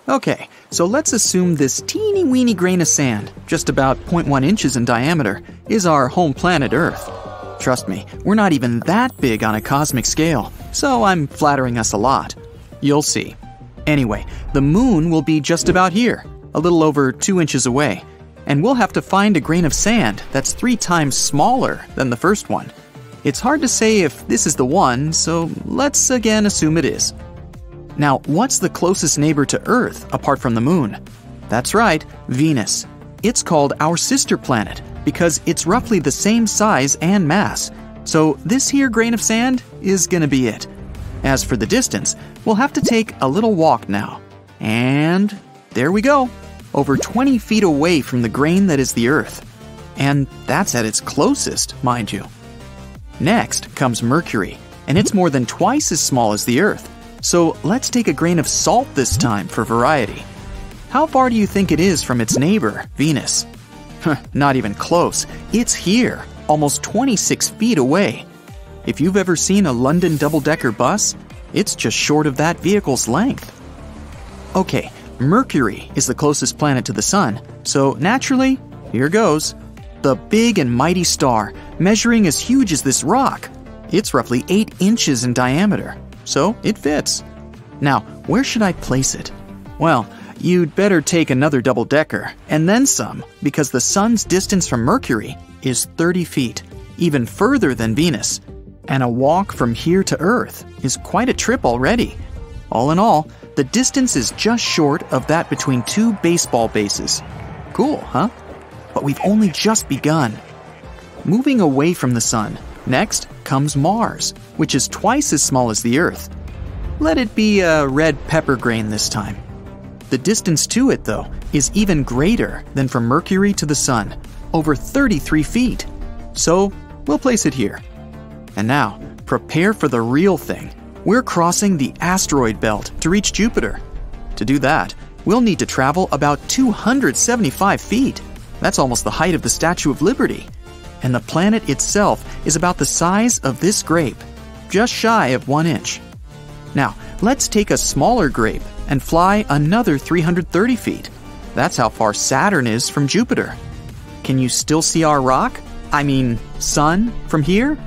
Okay, so let's assume this teeny-weeny grain of sand, just about 0.1 inches in diameter, is our home planet Earth. Trust me, we're not even that big on a cosmic scale, so I'm flattering us a lot. You'll see. Anyway, the moon will be just about here, a little over 2 inches away, and we'll have to find a grain of sand that's 3 times smaller than the first one. It's hard to say if this is the one, so let's again assume it is. Now, what's the closest neighbor to Earth apart from the moon? That's right, Venus. It's called our sister planet because it's roughly the same size and mass. So this here grain of sand is gonna be it. As for the distance, we'll have to take a little walk now. And there we go, over 20 feet away from the grain that is the Earth. And that's at its closest, mind you. Next comes Mercury, and it's more than twice as small as the Earth. So let's take a grain of salt this time for variety. How far do you think it is from its neighbor, Venus? Not even close. It's here, almost 26 feet away. If you've ever seen a London double-decker bus, it's just short of that vehicle's length. Okay, Mercury is the closest planet to the Sun, so naturally, here goes. The big and mighty star, measuring as huge as this rock. It's roughly 8 inches in diameter, so it fits. Now, where should I place it? Well, you'd better take another double-decker, and then some, because the Sun's distance from Mercury is 30 feet, even further than Venus. And a walk from here to Earth is quite a trip already. All in all, the distance is just short of that between 2 baseball bases. Cool, huh? But we've only just begun. Moving away from the Sun, next comes Mars, which is twice as small as the Earth. Let it be a red pepper grain this time. The distance to it, though, is even greater than from Mercury to the Sun, over 33 feet. So, we'll place it here. And now, prepare for the real thing. We're crossing the asteroid belt to reach Jupiter. To do that, we'll need to travel about 275 feet. That's almost the height of the Statue of Liberty. And the planet itself is about the size of this grape, just shy of 1 inch. Now, let's take a smaller grape and fly another 330 feet. That's how far Saturn is from Jupiter. Can you still see our rock? I mean, sun from here?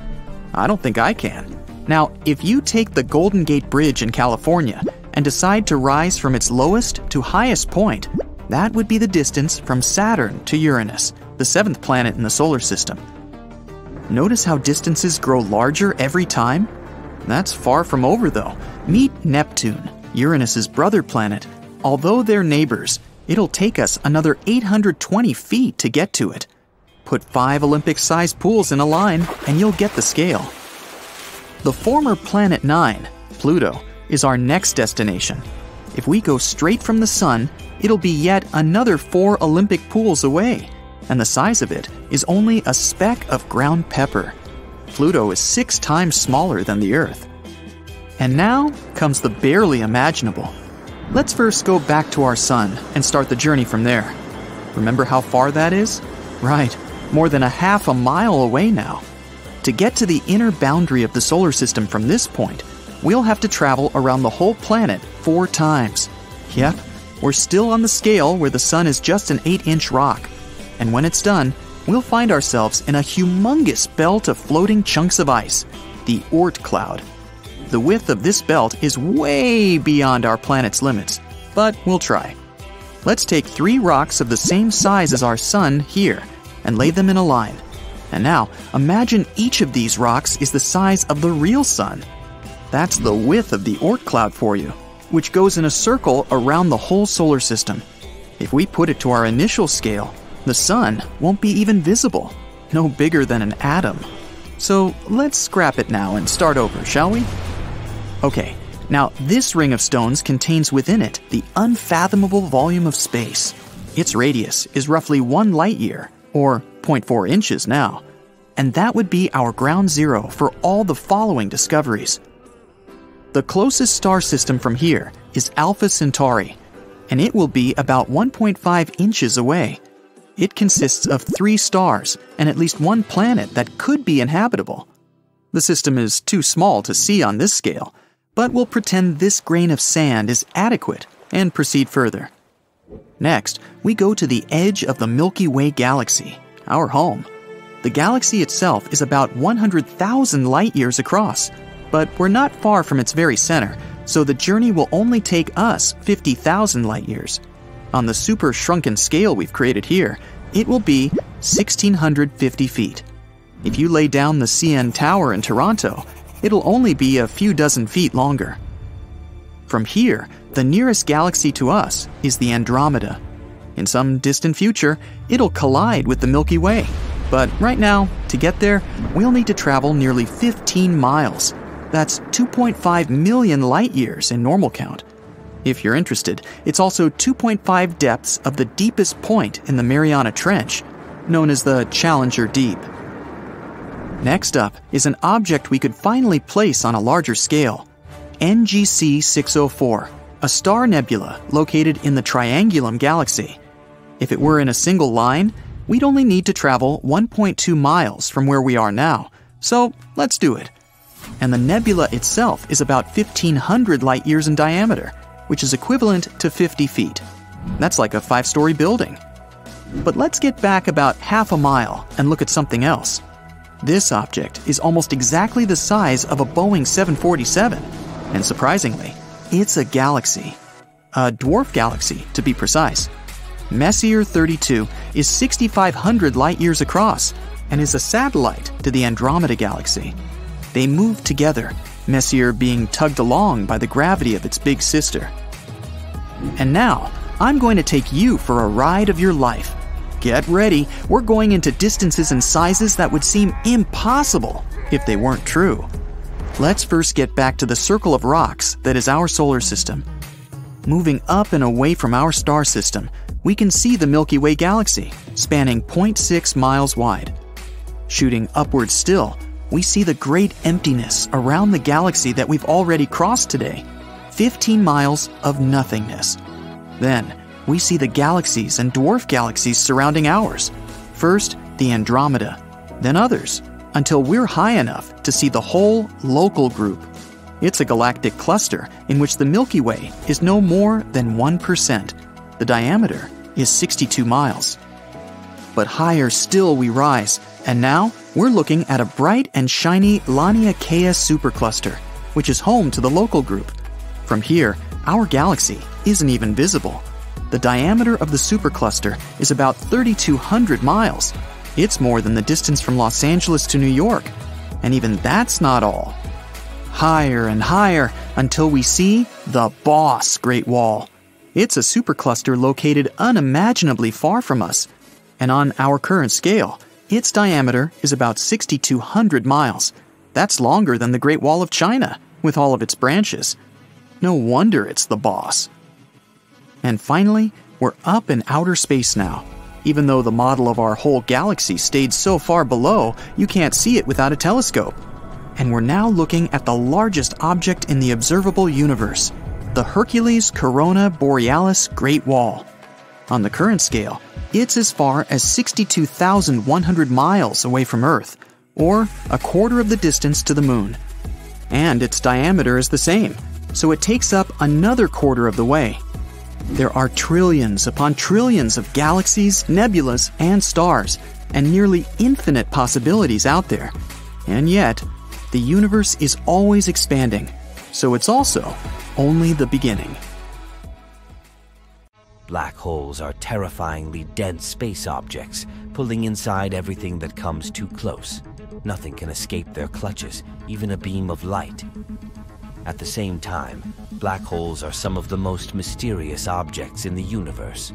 I don't think I can. Now, if you take the Golden Gate Bridge in California and decide to rise from its lowest to highest point, that would be the distance from Saturn to Uranus, the 7th planet in the solar system. Notice how distances grow larger every time? That's far from over, though. Meet Neptune, Uranus's brother planet. Although they're neighbors, it'll take us another 820 feet to get to it. Put 5 Olympic-sized pools in a line, and you'll get the scale. The former Planet 9, Pluto, is our next destination. If we go straight from the Sun, it'll be yet another 4 Olympic pools away, and the size of it is only a speck of ground pepper. Pluto is 6 times smaller than the Earth. And now comes the barely imaginable. Let's first go back to our Sun and start the journey from there. Remember how far that is? Right, more than a half a mile away now. To get to the inner boundary of the solar system from this point, we'll have to travel around the whole planet 4 times. Yep, we're still on the scale where the Sun is just an 8-inch rock. And when it's done, we'll find ourselves in a humongous belt of floating chunks of ice, the Oort cloud. The width of this belt is way beyond our planet's limits, but we'll try. Let's take 3 rocks of the same size as our Sun here and lay them in a line. And now, imagine each of these rocks is the size of the real Sun. That's the width of the Oort cloud for you, which goes in a circle around the whole solar system. If we put it to our initial scale, the Sun won't be even visible, no bigger than an atom. So let's scrap it now and start over, shall we? Okay, now this ring of stones contains within it the unfathomable volume of space. Its radius is roughly 1 light year, or 0.4 inches now, and that would be our ground zero for all the following discoveries. The closest star system from here is Alpha Centauri, and it will be about 1.5 inches away. It consists of 3 stars and at least 1 planet that could be inhabitable. The system is too small to see on this scale, but we'll pretend this grain of sand is adequate and proceed further. Next, we go to the edge of the Milky Way galaxy, our home. The galaxy itself is about 100,000 light years across, but we're not far from its very center, so the journey will only take us 50,000 light years. On the super shrunken scale we've created here, it will be 1,650 feet. If you lay down the CN Tower in Toronto, it'll only be a few dozen feet longer. From here, the nearest galaxy to us is the Andromeda. In some distant future, it'll collide with the Milky Way. But right now, to get there, we'll need to travel nearly 15 miles. That's 2.5 million light years in normal count. If you're interested, it's also 2.5 depths of the deepest point in the Mariana Trench, known as the Challenger Deep. Next up is an object we could finally place on a larger scale. NGC 604, a star nebula located in the Triangulum galaxy. If it were in a single line, we'd only need to travel 1.2 miles from where we are now, so let's do it. And the nebula itself is about 1,500 light years in diameter, which is equivalent to 50 feet. That's like a 5-story building. But let's get back about half a mile and look at something else. This object is almost exactly the size of a Boeing 747, and surprisingly, it's a galaxy. A dwarf galaxy, to be precise. Messier 32 is 6,500 light years across and is a satellite to the Andromeda galaxy. They move together, Messier being tugged along by the gravity of its big sister. And now, I'm going to take you for a ride of your life. Get ready, we're going into distances and sizes that would seem impossible if they weren't true. Let's first get back to the circle of rocks that is our solar system. Moving up and away from our star system, we can see the Milky Way galaxy, spanning 0.6 miles wide. Shooting upward still, we see the great emptiness around the galaxy that we've already crossed today. 15 miles of nothingness. Then, we see the galaxies and dwarf galaxies surrounding ours. First, the Andromeda, then others, until we're high enough to see the whole local group. It's a galactic cluster in which the Milky Way is no more than 1%. The diameter is 62 miles. But higher still we rise, and now we're looking at a bright and shiny Laniakea supercluster, which is home to the local group. From here, our galaxy isn't even visible. The diameter of the supercluster is about 3,200 miles. It's more than the distance from Los Angeles to New York. And even that's not all. Higher and higher until we see the Boss Great Wall. It's a supercluster located unimaginably far from us. And on our current scale, its diameter is about 6,200 miles. That's longer than the Great Wall of China, with all of its branches. No wonder it's the boss. And finally, we're up in outer space now. Even though the model of our whole galaxy stayed so far below, you can't see it without a telescope. And we're now looking at the largest object in the observable universe, the Hercules Corona Borealis Great Wall. On the current scale, it's as far as 62,100 miles away from Earth, or a quarter of the distance to the Moon. And its diameter is the same, so it takes up another quarter of the way. There are trillions upon trillions of galaxies, nebulas, and stars, and nearly infinite possibilities out there. And yet, the universe is always expanding, so it's also only the beginning. Black holes are terrifyingly dense space objects, pulling inside everything that comes too close. Nothing can escape their clutches, even a beam of light. At the same time, black holes are some of the most mysterious objects in the universe.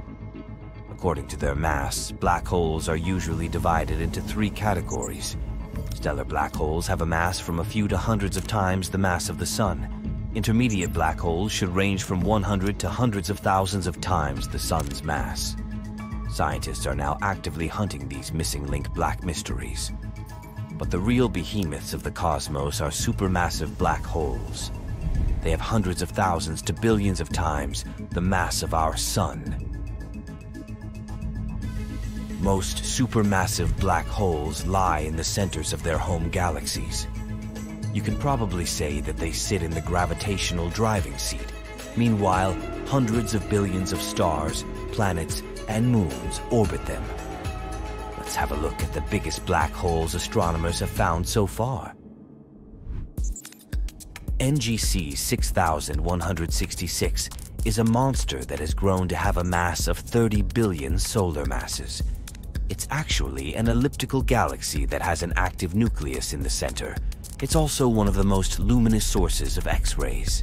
According to their mass, black holes are usually divided into 3 categories. Stellar black holes have a mass from a few to hundreds of times the mass of the Sun. Intermediate black holes should range from 100 to hundreds of thousands of times the Sun's mass. Scientists are now actively hunting these missing link black mysteries. But the real behemoths of the cosmos are supermassive black holes. They have hundreds of thousands to billions of times the mass of our Sun. Most supermassive black holes lie in the centers of their home galaxies. You can probably say that they sit in the gravitational driving seat. Meanwhile, hundreds of billions of stars, planets, and moons orbit them. Let's have a look at the biggest black holes astronomers have found so far. NGC 6166 is a monster that has grown to have a mass of 30 billion solar masses. It's actually an elliptical galaxy that has an active nucleus in the center. It's also one of the most luminous sources of X-rays.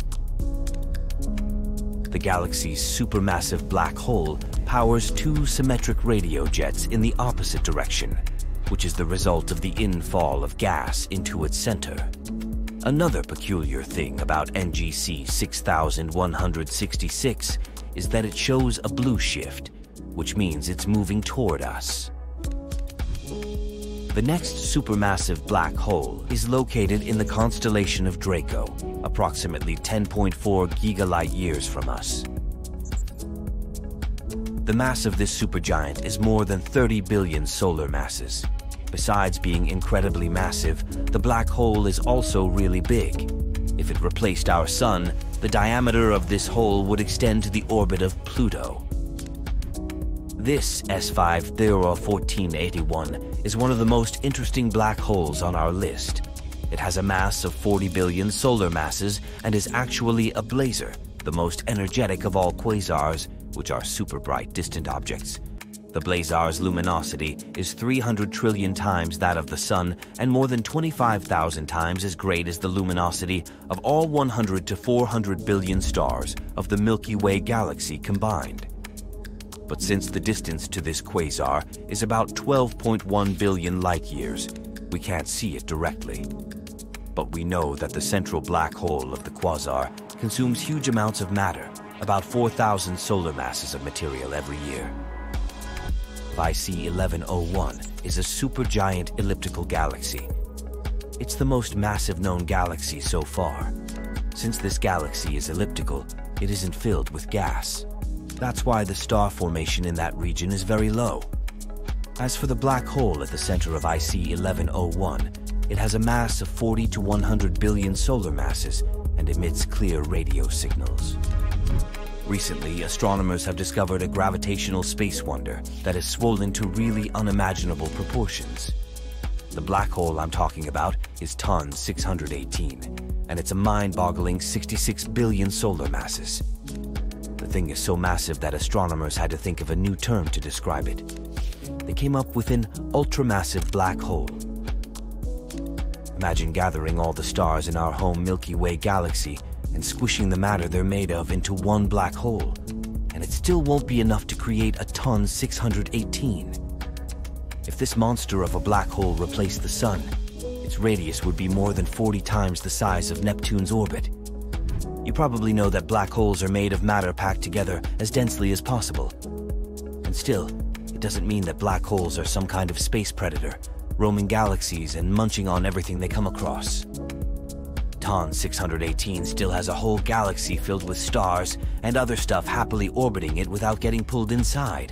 The galaxy's supermassive black hole powers two symmetric radio jets in the opposite direction, which is the result of the infall of gas into its center. Another peculiar thing about NGC 6166 is that it shows a blue shift, which means it's moving toward us. The next supermassive black hole is located in the constellation of Draco, approximately 10.4 gigalight years from us. The mass of this supergiant is more than 30 billion solar masses. Besides being incredibly massive, the black hole is also really big. If it replaced our Sun, the diameter of this hole would extend to the orbit of Pluto. This S5 Theora 1481 is one of the most interesting black holes on our list. It has a mass of 40 billion solar masses and is actually a blazar, the most energetic of all quasars, which are super bright distant objects. The blazar's luminosity is 300 trillion times that of the Sun and more than 25,000 times as great as the luminosity of all 100 to 400 billion stars of the Milky Way galaxy combined. But since the distance to this quasar is about 12.1 billion light-years, we can't see it directly. But we know that the central black hole of the quasar consumes huge amounts of matter, about 4,000 solar masses of material every year. IC 1101 is a supergiant elliptical galaxy. It's the most massive known galaxy so far. Since this galaxy is elliptical, it isn't filled with gas. That's why the star formation in that region is very low. As for the black hole at the center of IC 1101, it has a mass of 40 to 100 billion solar masses and emits clear radio signals. Recently, astronomers have discovered a gravitational space wonder that is swollen to really unimaginable proportions. The black hole I'm talking about is TON 618, and it's a mind-boggling 66 billion solar masses. The thing is so massive that astronomers had to think of a new term to describe it. They came up with an ultramassive black hole. Imagine gathering all the stars in our home Milky Way galaxy and squishing the matter they're made of into one black hole, and it still won't be enough to create a TON 618. If this monster of a black hole replaced the Sun, its radius would be more than 40 times the size of Neptune's orbit. You probably know that black holes are made of matter packed together as densely as possible. And still, it doesn't mean that black holes are some kind of space predator, roaming galaxies and munching on everything they come across. TON 618 still has a whole galaxy filled with stars and other stuff happily orbiting it without getting pulled inside.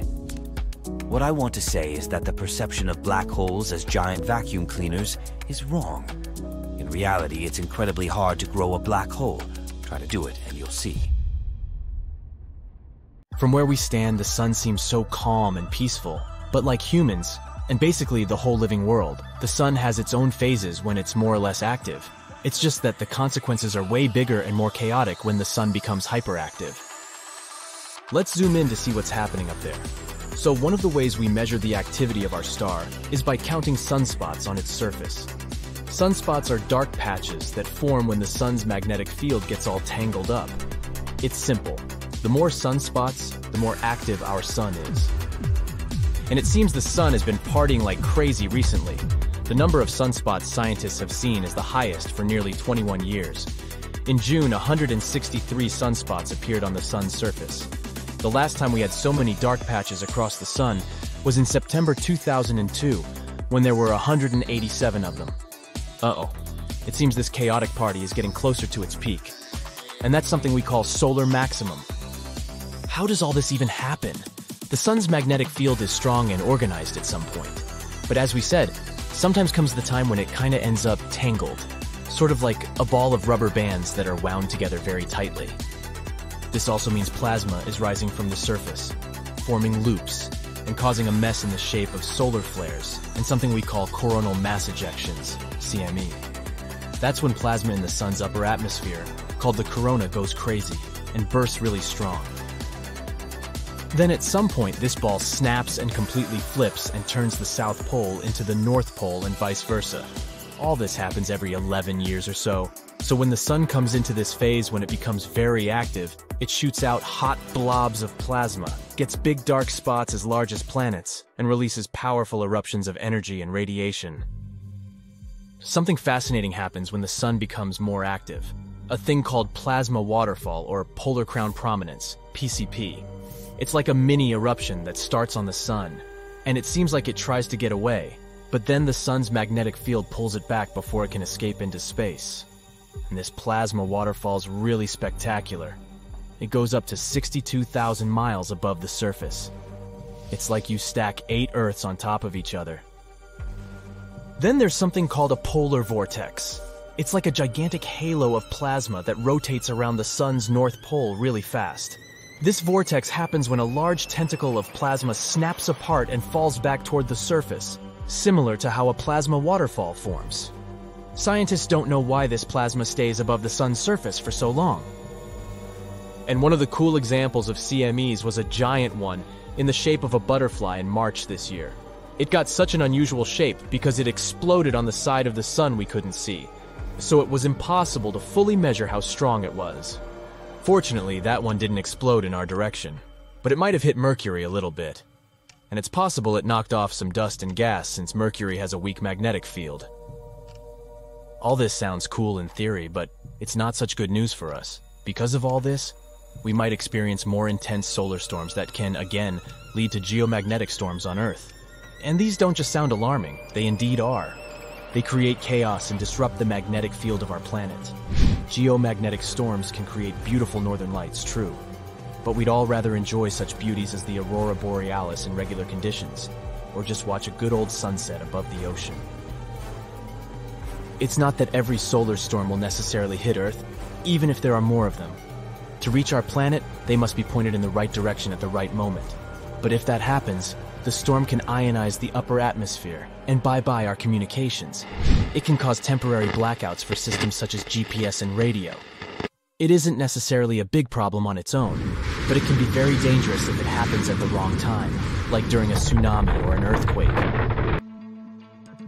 What I want to say is that the perception of black holes as giant vacuum cleaners is wrong. In reality, it's incredibly hard to grow a black hole. Try to do it and you'll see. From where we stand, the Sun seems so calm and peaceful. But like humans, and basically the whole living world, the Sun has its own phases when it's more or less active. It's just that the consequences are way bigger and more chaotic when the Sun becomes hyperactive. Let's zoom in to see what's happening up there. So one of the ways we measure the activity of our star is by counting sunspots on its surface. Sunspots are dark patches that form when the Sun's magnetic field gets all tangled up. It's simple. The more sunspots, the more active our Sun is. And it seems the Sun has been partying like crazy recently. The number of sunspots scientists have seen is the highest for nearly 21 years. In June, 163 sunspots appeared on the Sun's surface. The last time we had so many dark patches across the Sun was in September 2002, when there were 187 of them. Uh-oh. It seems this chaotic party is getting closer to its peak. And that's something we call solar maximum. How does all this even happen? The Sun's magnetic field is strong and organized at some point. But as we said, sometimes comes the time when it kinda ends up tangled. Sort of like a ball of rubber bands that are wound together very tightly. This also means plasma is rising from the surface, forming loops, and causing a mess in the shape of solar flares and something we call coronal mass ejections, CME. That's when plasma in the Sun's upper atmosphere, called the corona, goes crazy and bursts really strong. Then at some point, this ball snaps and completely flips and turns the South Pole into the North Pole and vice versa. All this happens every 11 years or so, So when the sun comes into this phase when it becomes very active, it shoots out hot blobs of plasma, gets big dark spots as large as planets, and releases powerful eruptions of energy and radiation. Something fascinating happens when the sun becomes more active. A thing called plasma waterfall or polar crown prominence, PCP. It's like a mini eruption that starts on the sun, and it seems like it tries to get away, but then the sun's magnetic field pulls it back before it can escape into space. And this plasma waterfall's really spectacular. It goes up to 62,000 miles above the surface. It's like you stack 8 Earths on top of each other. Then there's something called a polar vortex. It's like a gigantic halo of plasma that rotates around the sun's north pole really fast. This vortex happens when a large tentacle of plasma snaps apart and falls back toward the surface, similar to how a plasma waterfall forms. Scientists don't know why this plasma stays above the sun's surface for so long. And one of the cool examples of CMEs was a giant one in the shape of a butterfly in March this year. It got such an unusual shape because it exploded on the side of the sun we couldn't see, so it was impossible to fully measure how strong it was. Fortunately, that one didn't explode in our direction, but it might have hit Mercury a little bit. And it's possible it knocked off some dust and gas since Mercury has a weak magnetic field. All this sounds cool in theory, but it's not such good news for us. Because of all this, we might experience more intense solar storms that can, again, lead to geomagnetic storms on Earth. And these don't just sound alarming, they indeed are. They create chaos and disrupt the magnetic field of our planet. Geomagnetic storms can create beautiful northern lights, true. But we'd all rather enjoy such beauties as the aurora borealis in regular conditions, or just watch a good old sunset above the ocean. It's not that every solar storm will necessarily hit Earth, even if there are more of them. To reach our planet, they must be pointed in the right direction at the right moment. But if that happens, the storm can ionize the upper atmosphere, and bye-bye our communications. It can cause temporary blackouts for systems such as GPS and radio. It isn't necessarily a big problem on its own, but it can be very dangerous if it happens at the wrong time, like during a tsunami or an earthquake.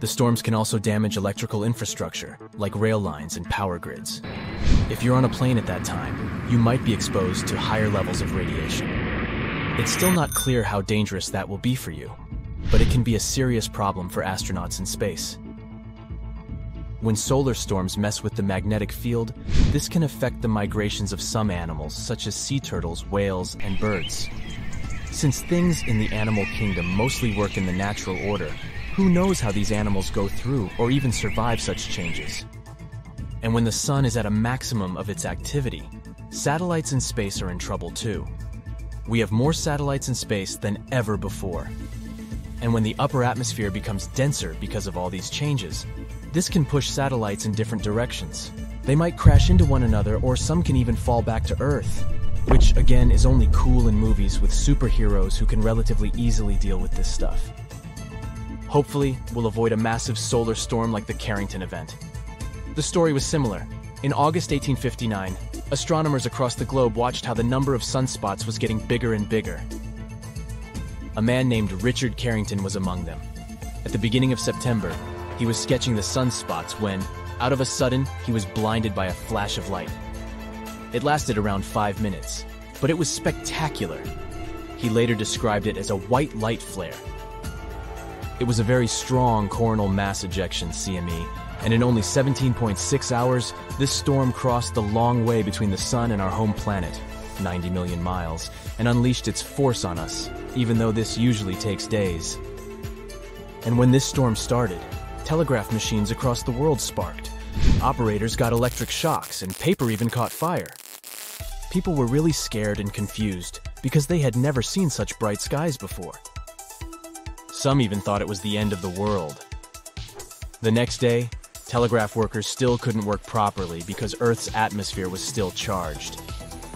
The storms can also damage electrical infrastructure, like rail lines and power grids. If you're on a plane at that time, you might be exposed to higher levels of radiation. It's still not clear how dangerous that will be for you, but it can be a serious problem for astronauts in space. When solar storms mess with the magnetic field, this can affect the migrations of some animals, such as sea turtles, whales, and birds. Since things in the animal kingdom mostly work in the natural order, who knows how these animals go through or even survive such changes? And when the sun is at a maximum of its activity, satellites in space are in trouble too. We have more satellites in space than ever before. And when the upper atmosphere becomes denser because of all these changes, this can push satellites in different directions. They might crash into one another, or some can even fall back to Earth, which again is only cool in movies with superheroes who can relatively easily deal with this stuff. Hopefully, we'll avoid a massive solar storm like the Carrington event. The story was similar. In August 1859, astronomers across the globe watched how the number of sunspots was getting bigger and bigger. A man named Richard Carrington was among them. At the beginning of September, he was sketching the sunspots when, out of a sudden, he was blinded by a flash of light. It lasted around 5 minutes, but it was spectacular. He later described it as a white light flare. It was a very strong coronal mass ejection, CME, and in only 17.6 hours, this storm crossed the long way between the sun and our home planet, 90 million miles, and unleashed its force on us, even though this usually takes days. And when this storm started, telegraph machines across the world sparked. Operators got electric shocks, and paper even caught fire. People were really scared and confused because they had never seen such bright skies before. Some even thought it was the end of the world. The next day, telegraph workers still couldn't work properly because Earth's atmosphere was still charged.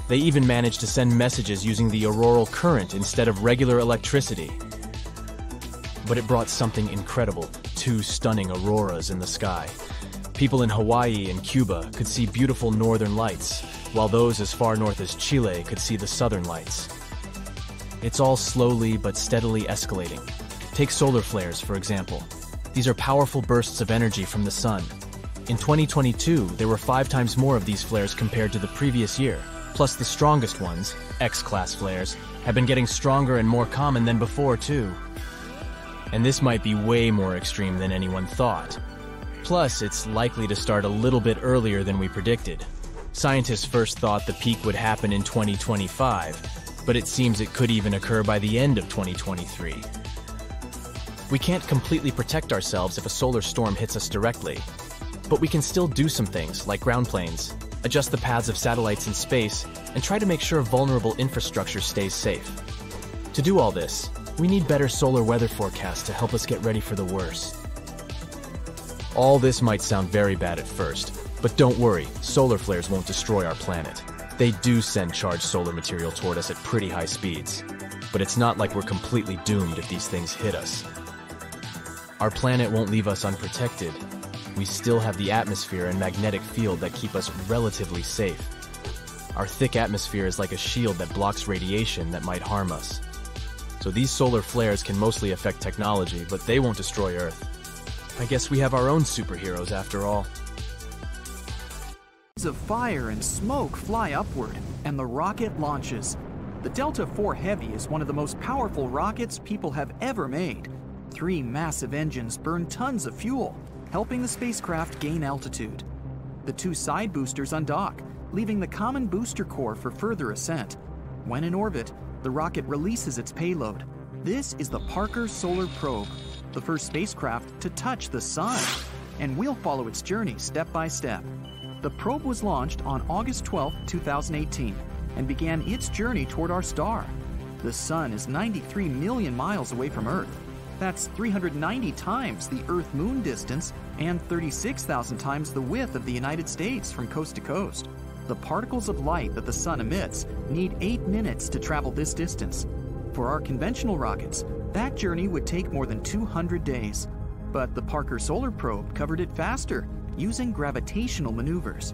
They even managed to send messages using the auroral current instead of regular electricity. But it brought something incredible, 2 stunning auroras in the sky. People in Hawaii and Cuba could see beautiful northern lights, while those as far north as Chile could see the southern lights. It's all slowly but steadily escalating. Take solar flares, for example. These are powerful bursts of energy from the sun. In 2022, there were 5 times more of these flares compared to the previous year. Plus, the strongest ones, X-class flares, have been getting stronger and more common than before, too. And this might be way more extreme than anyone thought. Plus, it's likely to start a little bit earlier than we predicted. Scientists first thought the peak would happen in 2025, but it seems it could even occur by the end of 2023. We can't completely protect ourselves if a solar storm hits us directly, but we can still do some things like ground planes, adjust the paths of satellites in space, and try to make sure vulnerable infrastructure stays safe. To do all this, we need better solar weather forecasts to help us get ready for the worst. All this might sound very bad at first, but don't worry, solar flares won't destroy our planet. They do send charged solar material toward us at pretty high speeds, but it's not like we're completely doomed if these things hit us. Our planet won't leave us unprotected. We still have the atmosphere and magnetic field that keep us relatively safe. Our thick atmosphere is like a shield that blocks radiation that might harm us. So these solar flares can mostly affect technology, but they won't destroy Earth. I guess we have our own superheroes after all. Of fire and smoke fly upward, and the rocket launches. The Delta IV Heavy is one of the most powerful rockets people have ever made. 3 massive engines burn tons of fuel, helping the spacecraft gain altitude. The 2 side boosters undock, leaving the common booster core for further ascent. When in orbit, the rocket releases its payload. This is the Parker Solar Probe, the first spacecraft to touch the Sun, and we'll follow its journey step by step. The probe was launched on August 12, 2018, and began its journey toward our star. The Sun is 93 million miles away from Earth. That's 390 times the Earth-Moon distance and 36,000 times the width of the United States from coast to coast. The particles of light that the Sun emits need 8 minutes to travel this distance. For our conventional rockets, that journey would take more than 200 days. But the Parker Solar Probe covered it faster, using gravitational maneuvers.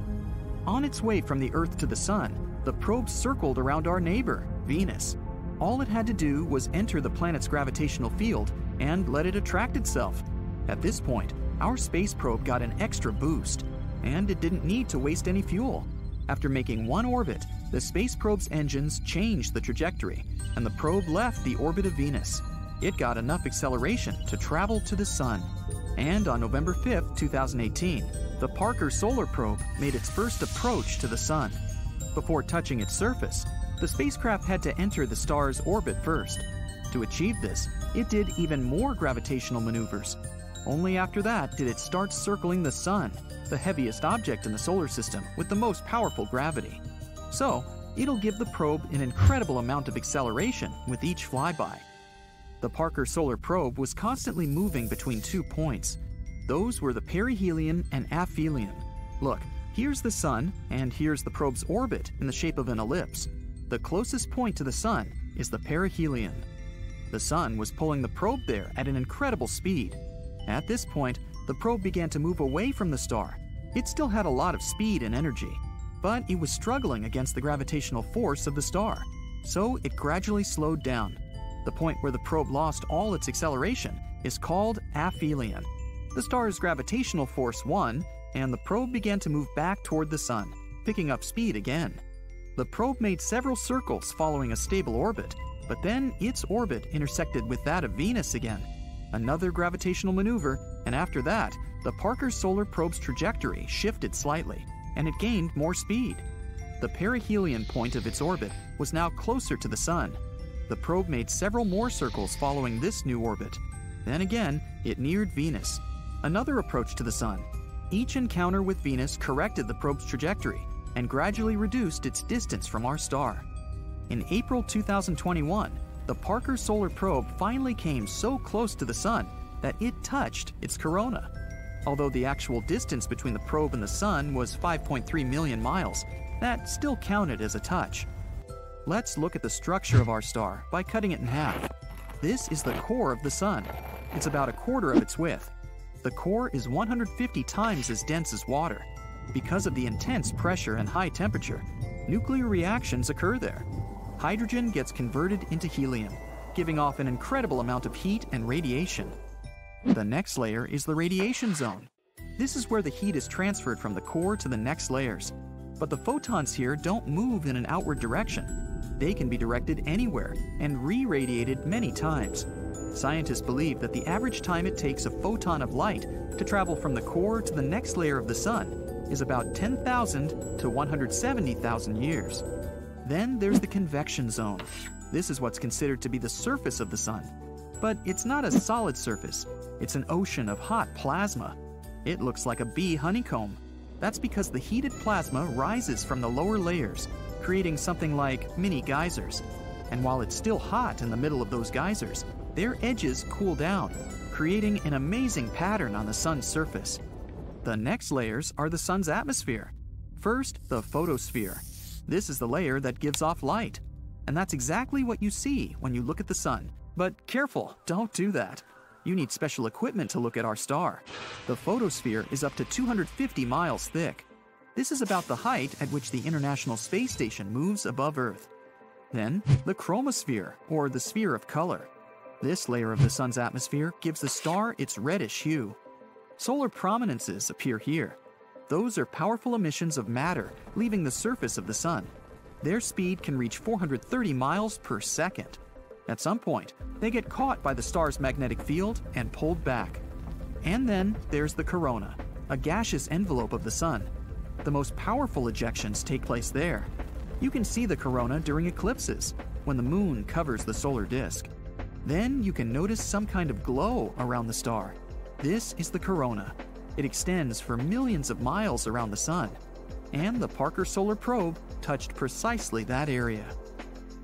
On its way from the Earth to the Sun, the probe circled around our neighbor, Venus. All it had to do was enter the planet's gravitational field and let it attract itself. At this point, our space probe got an extra boost, and it didn't need to waste any fuel. After making 1 orbit, the space probe's engines changed the trajectory, and the probe left the orbit of Venus. It got enough acceleration to travel to the Sun. And on November 5, 2018, the Parker Solar Probe made its first approach to the Sun. Before touching its surface, the spacecraft had to enter the star's orbit first. To achieve this, it did even more gravitational maneuvers. Only after that did it start circling the Sun, the heaviest object in the solar system with the most powerful gravity. So, it'll give the probe an incredible amount of acceleration with each flyby. The Parker Solar Probe was constantly moving between 2 points. Those were the perihelion and aphelion. Look, here's the Sun, and here's the probe's orbit in the shape of an ellipse. The closest point to the Sun is the perihelion. The Sun was pulling the probe there at an incredible speed. At this point, the probe began to move away from the star. It still had a lot of speed and energy, but it was struggling against the gravitational force of the star, so it gradually slowed down. The point where the probe lost all its acceleration is called aphelion. The star's gravitational force won, and the probe began to move back toward the Sun, picking up speed again. The probe made several circles following a stable orbit, but then its orbit intersected with that of Venus again. Another gravitational maneuver, and after that, the Parker Solar Probe's trajectory shifted slightly, and it gained more speed. The perihelion point of its orbit was now closer to the Sun. The probe made several more circles following this new orbit. Then again, it neared Venus. Another approach to the Sun. Each encounter with Venus corrected the probe's trajectory and gradually reduced its distance from our star. In April 2021, the Parker Solar Probe finally came so close to the Sun that it touched its corona. Although the actual distance between the probe and the Sun was 5.3 million miles, that still counted as a touch. Let's look at the structure of our star by cutting it in half. This is the core of the Sun. It's about 1/4 of its width. The core is 150 times as dense as water. Because of the intense pressure and high temperature, nuclear reactions occur there. Hydrogen gets converted into helium, giving off an incredible amount of heat and radiation. The next layer is the radiation zone. This is where the heat is transferred from the core to the next layers. But the photons here don't move in an outward direction. They can be directed anywhere and re-radiated many times. Scientists believe that the average time it takes a photon of light to travel from the core to the next layer of the sun is about 10,000 to 170,000 years. Then there's the convection zone. This is what's considered to be the surface of the sun. But it's not a solid surface. It's an ocean of hot plasma. It looks like a bee honeycomb. That's because the heated plasma rises from the lower layers, creating something like mini geysers. And while it's still hot in the middle of those geysers, their edges cool down, creating an amazing pattern on the sun's surface. The next layers are the sun's atmosphere. First, the photosphere. This is the layer that gives off light. And that's exactly what you see when you look at the sun. But careful, don't do that. You need special equipment to look at our star. The photosphere is up to 250 miles thick. This is about the height at which the International Space Station moves above Earth. Then, the chromosphere, or the sphere of color. This layer of the sun's atmosphere gives the star its reddish hue. Solar prominences appear here. Those are powerful emissions of matter leaving the surface of the sun. Their speed can reach 430 miles per second. At some point, they get caught by the star's magnetic field and pulled back. And then there's the corona, a gaseous envelope of the sun. The most powerful ejections take place there. You can see the corona during eclipses, when the moon covers the solar disk. Then you can notice some kind of glow around the star. This is the corona. It extends for millions of miles around the sun. And the Parker Solar Probe touched precisely that area.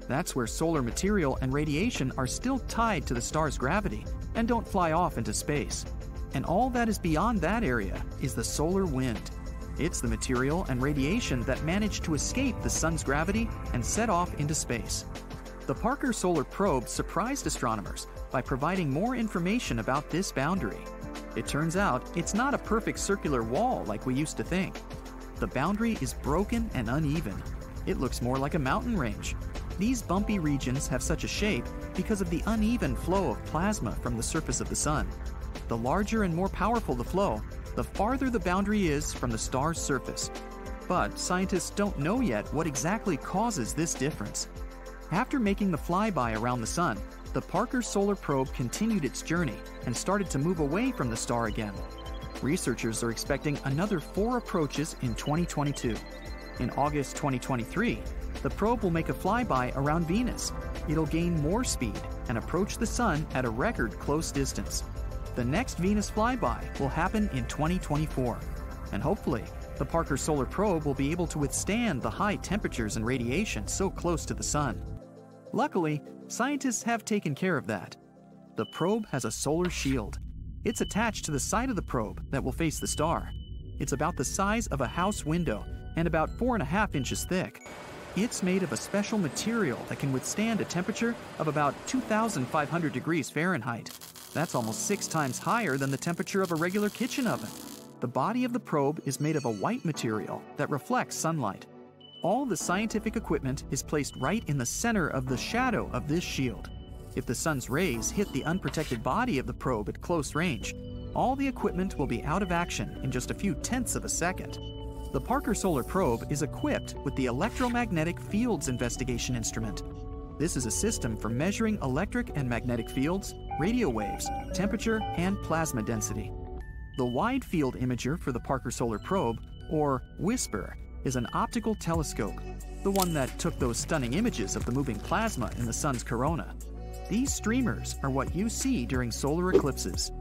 That's where solar material and radiation are still tied to the star's gravity and don't fly off into space. And all that is beyond that area is the solar wind. It's the material and radiation that manage to escape the sun's gravity and set off into space. The Parker Solar Probe surprised astronomers by providing more information about this boundary. It turns out it's not a perfect circular wall like we used to think. The boundary is broken and uneven. It looks more like a mountain range. These bumpy regions have such a shape because of the uneven flow of plasma from the surface of the sun. The larger and more powerful the flow, the farther the boundary is from the star's surface. But scientists don't know yet what exactly causes this difference. After making the flyby around the sun, the Parker Solar Probe continued its journey and started to move away from the star again. Researchers are expecting another 4 approaches in 2022. In August 2023, the probe will make a flyby around Venus. It'll gain more speed and approach the sun at a record close distance. The next Venus flyby will happen in 2024. And hopefully, the Parker Solar Probe will be able to withstand the high temperatures and radiation so close to the sun. Luckily, scientists have taken care of that. The probe has a solar shield. It's attached to the side of the probe that will face the star. It's about the size of a house window and about 4.5 inches thick. It's made of a special material that can withstand a temperature of about 2,500 degrees Fahrenheit. That's almost 6 times higher than the temperature of a regular kitchen oven. The body of the probe is made of a white material that reflects sunlight. All the scientific equipment is placed right in the center of the shadow of this shield. If the sun's rays hit the unprotected body of the probe at close range, all the equipment will be out of action in just a few tenths of a second. The Parker Solar Probe is equipped with the Electromagnetic Fields Investigation Instrument. This is a system for measuring electric and magnetic fields, radio waves, temperature, and plasma density. The Wide Field Imager for the Parker Solar Probe, or WISPR, is an optical telescope, the one that took those stunning images of the moving plasma in the sun's corona. These streamers are what you see during solar eclipses.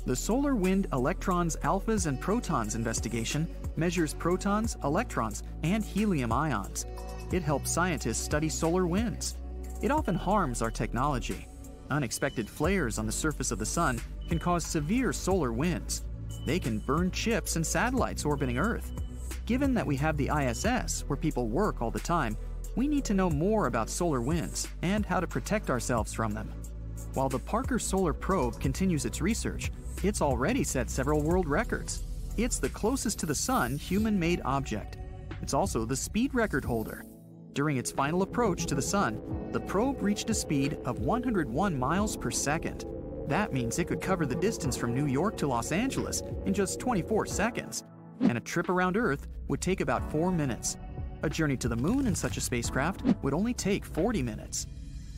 The Solar Wind Electrons, Alphas, and Protons investigation measures protons, electrons, and helium ions. It helps scientists study solar winds. It often harms our technology. Unexpected flares on the surface of the sun can cause severe solar winds. They can burn chips and satellites orbiting Earth. Given that we have the ISS, where people work all the time, we need to know more about solar winds and how to protect ourselves from them. While the Parker Solar Probe continues its research, it's already set several world records. It's the closest to the sun human-made object. It's also the speed record holder. During its final approach to the sun, the probe reached a speed of 101 miles per second. That means it could cover the distance from New York to Los Angeles in just 24 seconds. And a trip around Earth would take about 4 minutes. A journey to the moon in such a spacecraft would only take 40 minutes.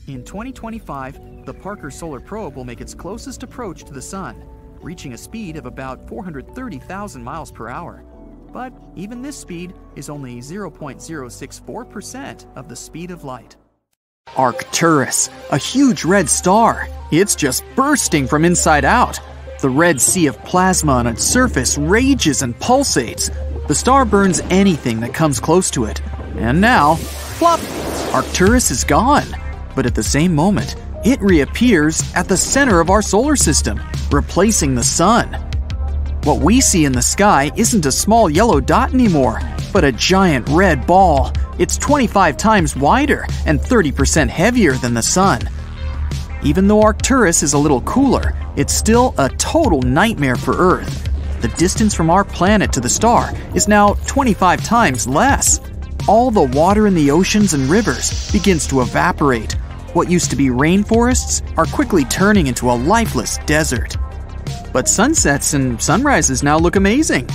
In 2025, the Parker Solar Probe will make its closest approach to the Sun, reaching a speed of about 430,000 miles per hour. But even this speed is only 0.064% of the speed of light. Arcturus, a huge red star. It's just bursting from inside out. The red sea of plasma on its surface rages and pulsates. The star burns anything that comes close to it. And now, flop! Arcturus is gone. But at the same moment, it reappears at the center of our solar system, replacing the Sun. What we see in the sky isn't a small yellow dot anymore, but a giant red ball. It's 25 times wider and 30% heavier than the Sun. Even though Arcturus is a little cooler, it's still a total nightmare for Earth. The distance from our planet to the star is now 25 times less. All the water in the oceans and rivers begins to evaporate. What used to be rainforests are quickly turning into a lifeless desert. But sunsets and sunrises now look amazing.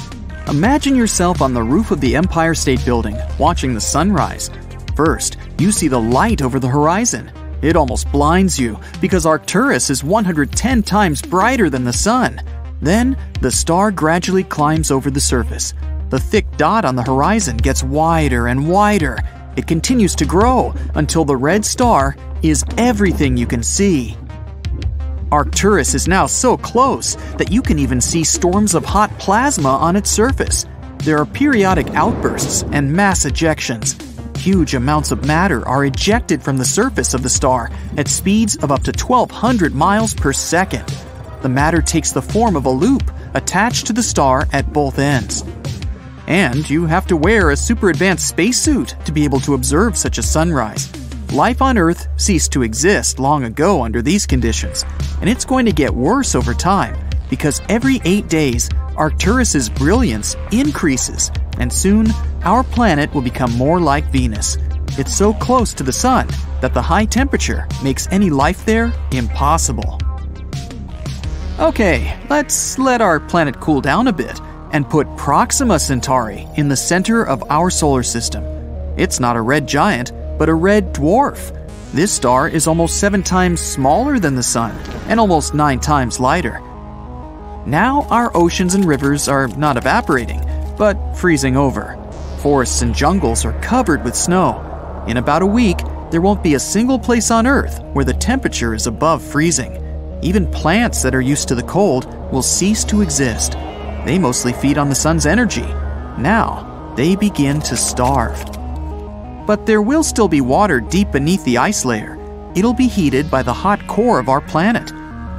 Imagine yourself on the roof of the Empire State Building, watching the sunrise. First, you see the light over the horizon. It almost blinds you because Arcturus is 110 times brighter than the Sun. Then, the star gradually climbs over the surface. The thick dot on the horizon gets wider and wider. It continues to grow until the red star is everything you can see. Arcturus is now so close that you can even see storms of hot plasma on its surface. There are periodic outbursts and mass ejections. Huge amounts of matter are ejected from the surface of the star at speeds of up to 1,200 miles per second. The matter takes the form of a loop attached to the star at both ends. And you have to wear a super advanced spacesuit to be able to observe such a sunrise. Life on Earth ceased to exist long ago under these conditions, and it's going to get worse over time because every 8 days, Arcturus's brilliance increases, and soon our planet will become more like Venus. It's so close to the Sun that the high temperature makes any life there impossible. Okay, let's let our planet cool down a bit and put Proxima Centauri in the center of our solar system. It's not a red giant, but a red dwarf. This star is almost 7 times smaller than the Sun and almost 9 times lighter. Now our oceans and rivers are not evaporating, but freezing over. Forests and jungles are covered with snow. In about a week, there won't be a single place on Earth where the temperature is above freezing. Even plants that are used to the cold will cease to exist. They mostly feed on the Sun's energy. Now, they begin to starve. But there will still be water deep beneath the ice layer. It'll be heated by the hot core of our planet.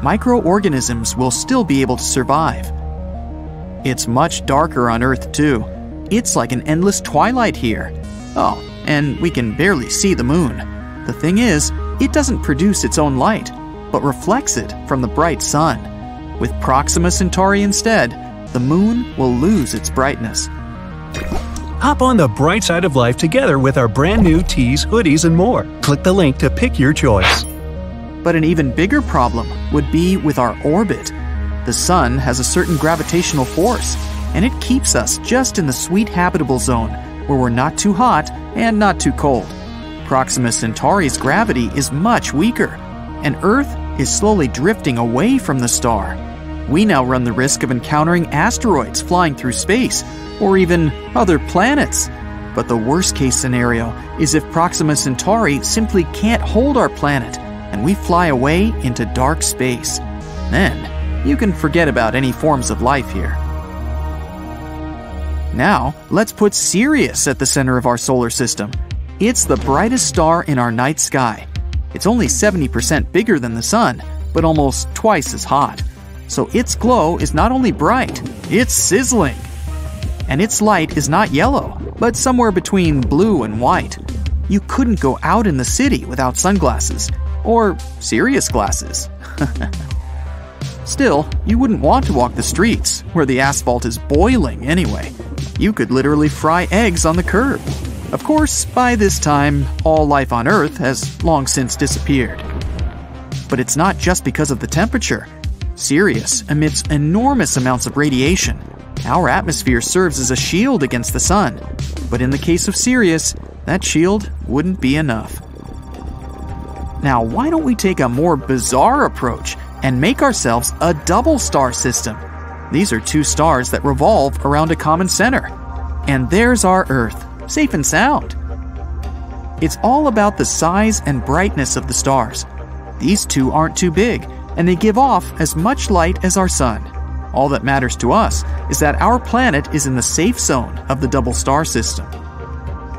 Microorganisms will still be able to survive. It's much darker on Earth too. It's like an endless twilight here. Oh, and we can barely see the moon. The thing is, it doesn't produce its own light, but reflects it from the bright sun. With Proxima Centauri instead, the moon will lose its brightness. Hop on the bright side of life together with our brand new tees, hoodies, and more. Click the link to pick your choice. But an even bigger problem would be with our orbit. The Sun has a certain gravitational force, and it keeps us just in the sweet habitable zone, where we're not too hot and not too cold. Proxima Centauri's gravity is much weaker, and Earth is slowly drifting away from the star. We now run the risk of encountering asteroids flying through space, or even other planets. But the worst-case scenario is if Proxima Centauri simply can't hold our planet, and we fly away into dark space. Then, you can forget about any forms of life here. Now, let's put Sirius at the center of our solar system. It's the brightest star in our night sky. It's only 70% bigger than the Sun, but almost twice as hot. So its glow is not only bright, it's sizzling. And its light is not yellow, but somewhere between blue and white. You couldn't go out in the city without sunglasses, or Sirius glasses. Still, you wouldn't want to walk the streets, where the asphalt is boiling anyway. You could literally fry eggs on the curb. Of course, by this time, all life on Earth has long since disappeared. But it's not just because of the temperature. Sirius emits enormous amounts of radiation. Our atmosphere serves as a shield against the sun. But in the case of Sirius, that shield wouldn't be enough. Now, why don't we take a more bizarre approach and make ourselves a double star system? These are two stars that revolve around a common center. And there's our Earth, safe and sound. It's all about the size and brightness of the stars. These two aren't too big, and they give off as much light as our sun. All that matters to us is that our planet is in the safe zone of the double star system.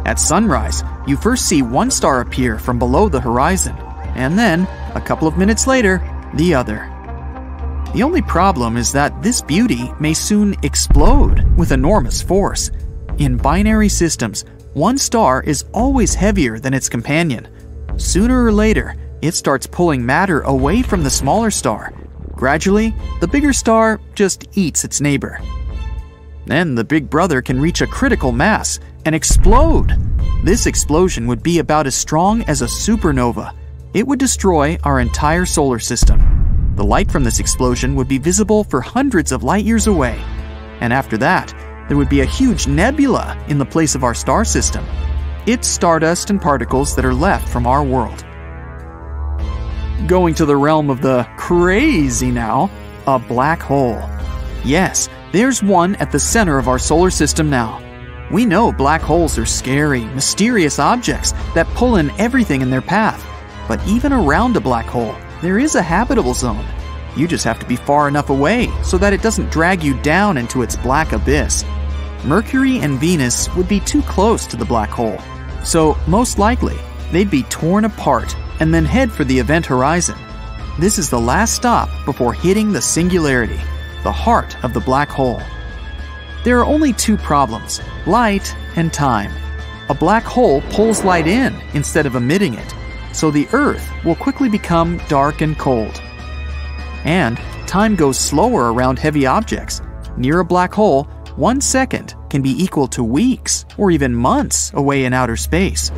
At sunrise, you first see one star appear from below the horizon, and then, a couple of minutes later, the other. The only problem is that this beauty may soon explode with enormous force. In binary systems, one star is always heavier than its companion. Sooner or later, it starts pulling matter away from the smaller star. Gradually, the bigger star just eats its neighbor. Then the big brother can reach a critical mass and explode. This explosion would be about as strong as a supernova. It would destroy our entire solar system. The light from this explosion would be visible for hundreds of light years away. And after that, there would be a huge nebula in the place of our star system. It's stardust and particles that are left from our world. Going to the realm of the crazy now, a black hole. Yes, there's one at the center of our solar system now. We know black holes are scary, mysterious objects that pull in everything in their path. But even around a black hole, there is a habitable zone. You just have to be far enough away so that it doesn't drag you down into its black abyss. Mercury and Venus would be too close to the black hole, so most likely they'd be torn apart and then head for the event horizon. This is the last stop before hitting the singularity, the heart of the black hole. There are only two problems: light and time. A black hole pulls light in instead of emitting it, so the Earth will quickly become dark and cold. And time goes slower around heavy objects. Near a black hole, 1 second can be equal to weeks or even months away in outer space.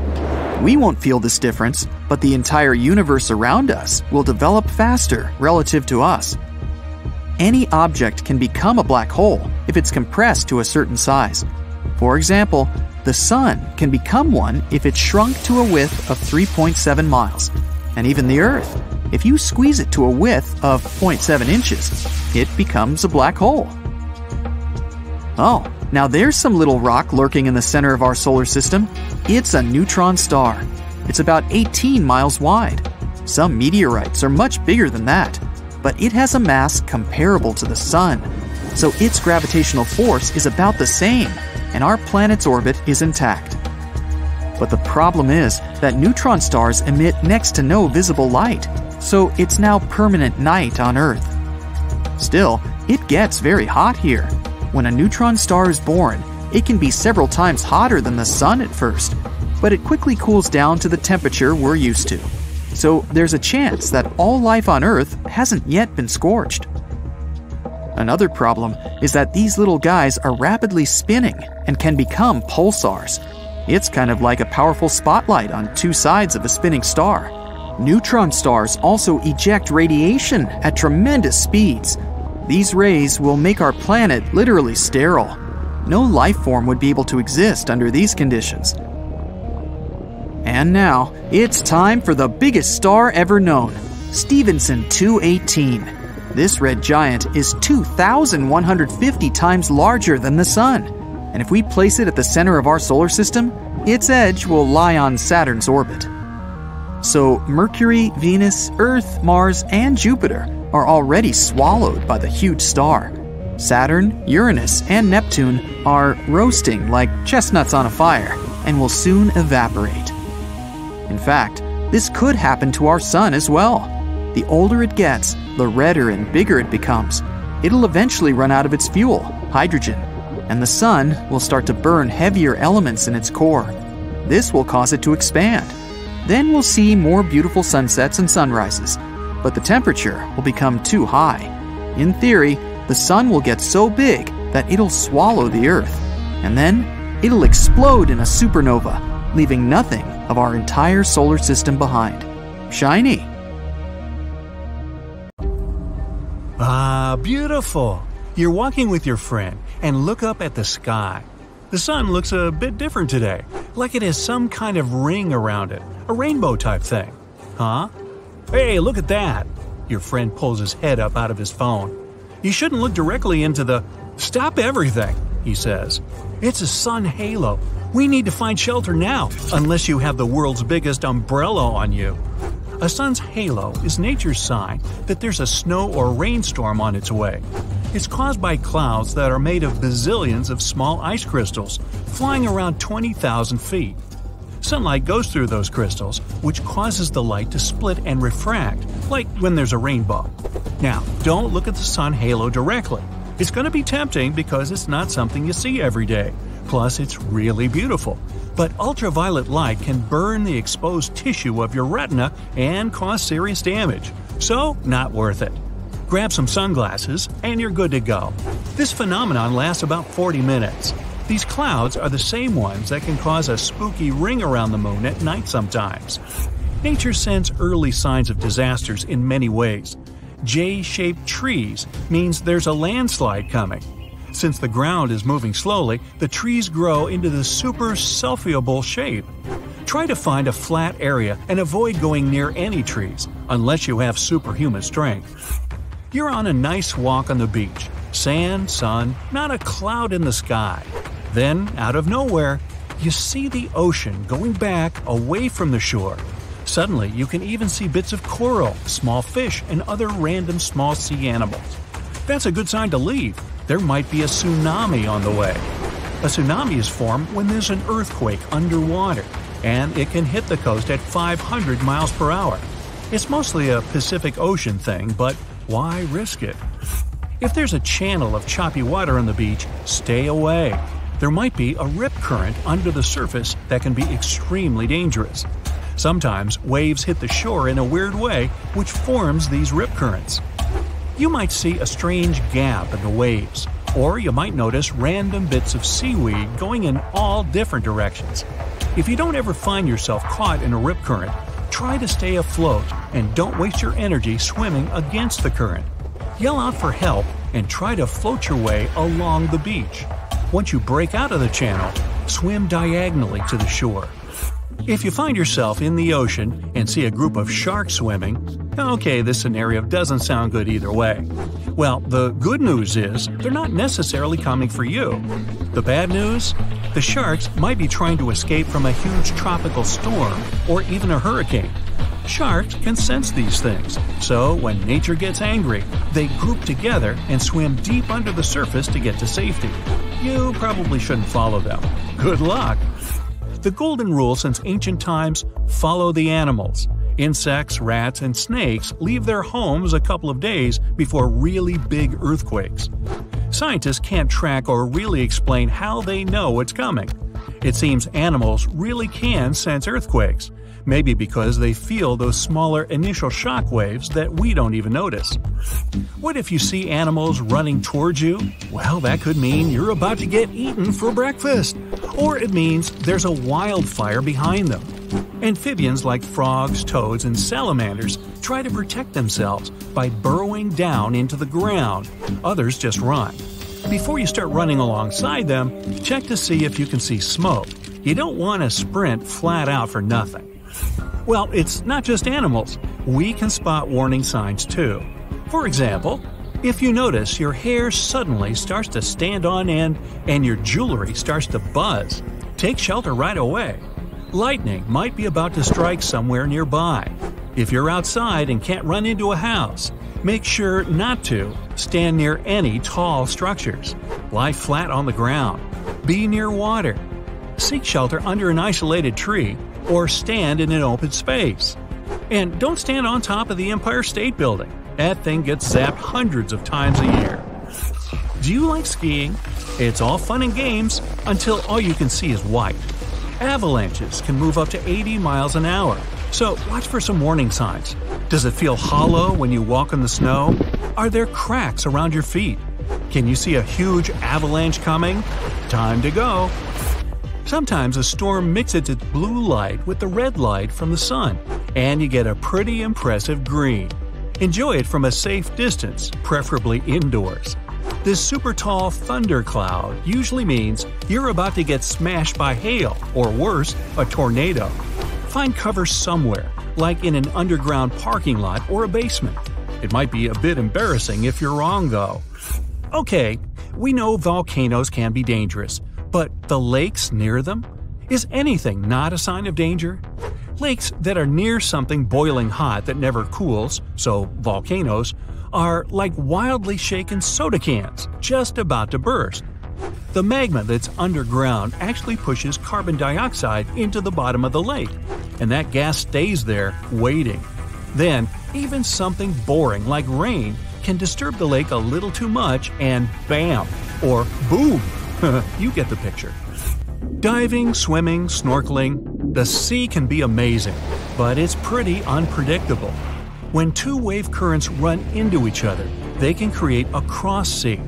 We won't feel this difference, but the entire universe around us will develop faster relative to us. Any object can become a black hole if it's compressed to a certain size. For example, the Sun can become one if it's shrunk to a width of 3.7 miles. And even the Earth, if you squeeze it to a width of 0.7 inches, it becomes a black hole. Oh, now there's some little rock lurking in the center of our solar system. It's a neutron star. It's about 18 miles wide. Some meteorites are much bigger than that, but it has a mass comparable to the Sun. So its gravitational force is about the same, and our planet's orbit is intact. But the problem is that neutron stars emit next to no visible light, so it's now permanent night on Earth. Still, it gets very hot here. When a neutron star is born, it can be several times hotter than the Sun at first, but it quickly cools down to the temperature we're used to. So there's a chance that all life on Earth hasn't yet been scorched. Another problem is that these little guys are rapidly spinning and can become pulsars. It's kind of like a powerful spotlight on two sides of a spinning star. Neutron stars also eject radiation at tremendous speeds. These rays will make our planet literally sterile. No life form would be able to exist under these conditions. And now, it's time for the biggest star ever known, Stephenson 218. This red giant is 2,150 times larger than the Sun, and if we place it at the center of our solar system, its edge will lie on Saturn's orbit. So Mercury, Venus, Earth, Mars, and Jupiter are already swallowed by the huge star. Saturn, Uranus, and Neptune are roasting like chestnuts on a fire and will soon evaporate. In fact, this could happen to our Sun as well. The older it gets, the redder and bigger it becomes. It'll eventually run out of its fuel, hydrogen, and the Sun will start to burn heavier elements in its core. This will cause it to expand. Then we'll see more beautiful sunsets and sunrises, but the temperature will become too high. In theory, the Sun will get so big that it'll swallow the Earth, and then it'll explode in a supernova, leaving nothing of our entire solar system behind. Shiny. beautiful! You're walking with your friend and look up at the sky. The sun looks a bit different today, like it has some kind of ring around it, a rainbow type thing. Huh? Hey, look at that! Your friend pulls his head up out of his phone. You shouldn't look directly into the… Stop everything, he says. It's a sun halo. We need to find shelter now, unless you have the world's biggest umbrella on you. A sun's halo is nature's sign that there's a snow or rainstorm on its way. It's caused by clouds that are made of bazillions of small ice crystals flying around 20,000 feet. Sunlight goes through those crystals, which causes the light to split and refract, like when there's a rainbow. Now, don't look at the sun halo directly. It's going to be tempting because it's not something you see every day. Plus, it's really beautiful. But ultraviolet light can burn the exposed tissue of your retina and cause serious damage. So, not worth it. Grab some sunglasses and you're good to go. This phenomenon lasts about 40 minutes. These clouds are the same ones that can cause a spooky ring around the moon at night sometimes. Nature sends early signs of disasters in many ways. J-shaped trees means there's a landslide coming. Since the ground is moving slowly, the trees grow into the super selfiable shape. Try to find a flat area and avoid going near any trees, unless you have superhuman strength. You're on a nice walk on the beach. Sand, sun, not a cloud in the sky. Then, out of nowhere, you see the ocean going back away from the shore. Suddenly, you can even see bits of coral, small fish, and other random small sea animals. That's a good sign to leave. There might be a tsunami on the way. A tsunami is formed when there's an earthquake underwater, and it can hit the coast at 500 miles per hour. It's mostly a Pacific Ocean thing, but why risk it? If there's a channel of choppy water on the beach, stay away. There might be a rip current under the surface that can be extremely dangerous. Sometimes waves hit the shore in a weird way, which forms these rip currents. You might see a strange gap in the waves, or you might notice random bits of seaweed going in all different directions. If you don't ever find yourself caught in a rip current, try to stay afloat and don't waste your energy swimming against the current. Yell out for help and try to float your way along the beach. Once you break out of the channel, swim diagonally to the shore. If you find yourself in the ocean and see a group of sharks swimming, okay, this scenario doesn't sound good either way. Well, the good news is they're not necessarily coming for you. The bad news? The sharks might be trying to escape from a huge tropical storm or even a hurricane. Sharks can sense these things, so when nature gets angry, they group together and swim deep under the surface to get to safety. You probably shouldn't follow them. Good luck! The golden rule since ancient times: follow the animals. Insects, rats, and snakes leave their homes a couple of days before really big earthquakes. Scientists can't track or really explain how they know it's coming. It seems animals really can sense earthquakes, maybe because they feel those smaller initial shock waves that we don't even notice. What if you see animals running towards you? Well, that could mean you're about to get eaten for breakfast. Or it means there's a wildfire behind them. Amphibians like frogs, toads, and salamanders try to protect themselves by burrowing down into the ground. Others just run. Before you start running alongside them, check to see if you can see smoke. You don't want to sprint flat out for nothing. Well, it's not just animals. We can spot warning signs too. For example, if you notice your hair suddenly starts to stand on end and your jewelry starts to buzz, take shelter right away. Lightning might be about to strike somewhere nearby. If you're outside and can't run into a house, make sure not to stand near any tall structures. Lie flat on the ground. Be near water. Seek shelter under an isolated tree or stand in an open space. And don't stand on top of the Empire State Building. That thing gets zapped hundreds of times a year. Do you like skiing? It's all fun and games until all you can see is white. Avalanches can move up to 80 miles an hour, so watch for some warning signs. Does it feel hollow when you walk in the snow? Are there cracks around your feet? Can you see a huge avalanche coming? Time to go! Sometimes a storm mixes its blue light with the red light from the sun, and you get a pretty impressive green. Enjoy it from a safe distance, preferably indoors. This super tall thundercloud usually means you're about to get smashed by hail, or worse, a tornado. Find cover somewhere, like in an underground parking lot or a basement. It might be a bit embarrassing if you're wrong, though. Okay, we know volcanoes can be dangerous, but the lakes near them? Is anything not a sign of danger? Lakes that are near something boiling hot that never cools, so volcanoes, are like wildly shaken soda cans, just about to burst. The magma that's underground actually pushes carbon dioxide into the bottom of the lake, and that gas stays there, waiting. Then, even something boring like rain can disturb the lake a little too much and bam, or boom! You get the picture. Diving, swimming, snorkeling, the sea can be amazing, but it's pretty unpredictable. When two wave currents run into each other, they can create a cross sea.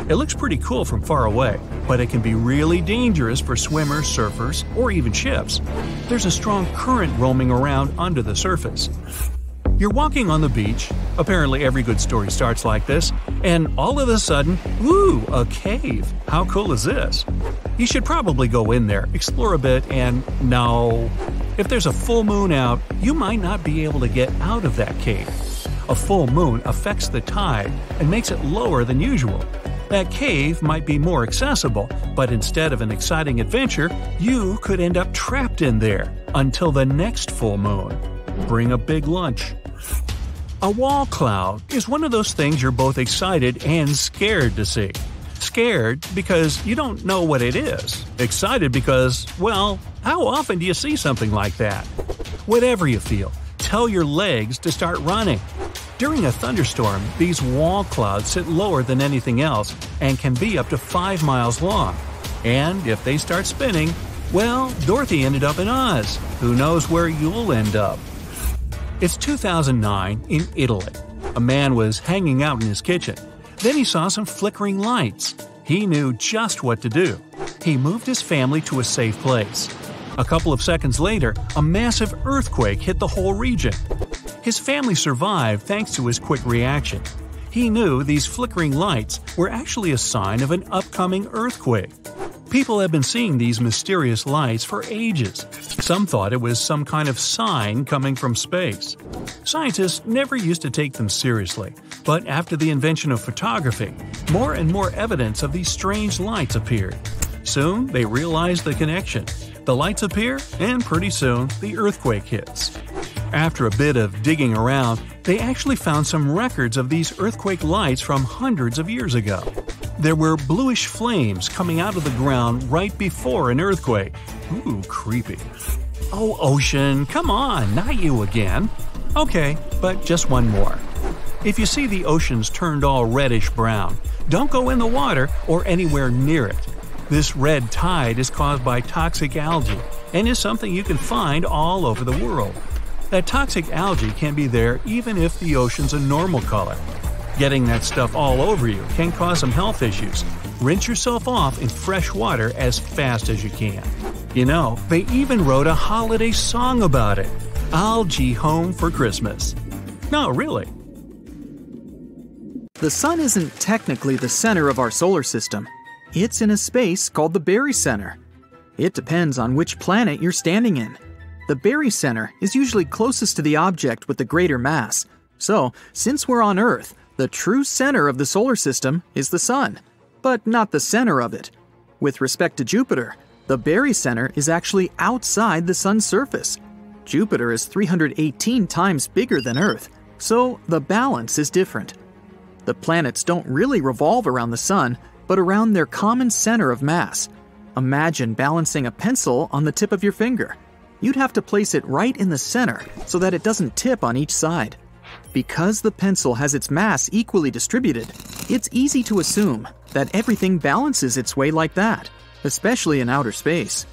It looks pretty cool from far away, but it can be really dangerous for swimmers, surfers, or even ships. There's a strong current roaming around under the surface. You're walking on the beach, apparently every good story starts like this, and all of a sudden, woo, a cave. How cool is this? You should probably go in there, explore a bit, and no. If there's a full moon out, you might not be able to get out of that cave. A full moon affects the tide and makes it lower than usual. That cave might be more accessible, but instead of an exciting adventure, you could end up trapped in there until the next full moon. Bring a big lunch. A wall cloud is one of those things you're both excited and scared to see. Scared because you don't know what it is. Excited because, well, how often do you see something like that? Whatever you feel, tell your legs to start running. During a thunderstorm, these wall clouds sit lower than anything else and can be up to 5 miles long. And if they start spinning, well, Dorothy ended up in Oz. Who knows where you'll end up? It's 2009 in Italy. A man was hanging out in his kitchen. Then he saw some flickering lights. He knew just what to do. He moved his family to a safe place. A couple of seconds later, a massive earthquake hit the whole region. His family survived thanks to his quick reaction. He knew these flickering lights were actually a sign of an upcoming earthquake. People have been seeing these mysterious lights for ages. Some thought it was some kind of sign coming from space. Scientists never used to take them seriously, but after the invention of photography, more and more evidence of these strange lights appeared. Soon, they realized the connection. The lights appear, and pretty soon, the earthquake hits. After a bit of digging around, they actually found some records of these earthquake lights from hundreds of years ago. There were bluish flames coming out of the ground right before an earthquake. Ooh, creepy. Oh, ocean, come on, not you again. Okay, but just one more. If you see the oceans turned all reddish-brown, don't go in the water or anywhere near it. This red tide is caused by toxic algae and is something you can find all over the world. That toxic algae can be there even if the ocean's a normal color. Getting that stuff all over you can cause some health issues. Rinse yourself off in fresh water as fast as you can. You know, they even wrote a holiday song about it. Algae Home for Christmas. No, really. The Sun isn't technically the center of our solar system. It's in a space called the barycenter. It depends on which planet you're standing in. The barycenter is usually closest to the object with the greater mass. So, since we're on Earth, the true center of the solar system is the Sun, but not the center of it. With respect to Jupiter, the barycenter is actually outside the Sun's surface. Jupiter is 318 times bigger than Earth, so the balance is different. The planets don't really revolve around the Sun, but around their common center of mass. Imagine balancing a pencil on the tip of your finger. You'd have to place it right in the center so that it doesn't tip on each side. Because the pencil has its mass equally distributed, it's easy to assume that everything balances its way like that, especially in outer space.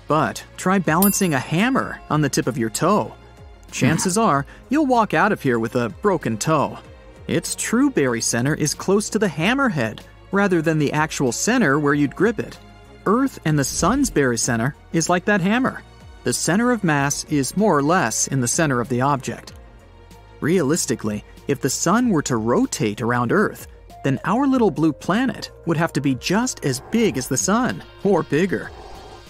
But try balancing a hammer on the tip of your toe. Chances are you'll walk out of here with a broken toe. Its true barycenter is close to the hammerhead, rather than the actual center where you'd grip it. Earth and the Sun's barycenter is like that hammer. The center of mass is more or less in the center of the object. Realistically, if the sun were to rotate around Earth, then our little blue planet would have to be just as big as the sun, or bigger.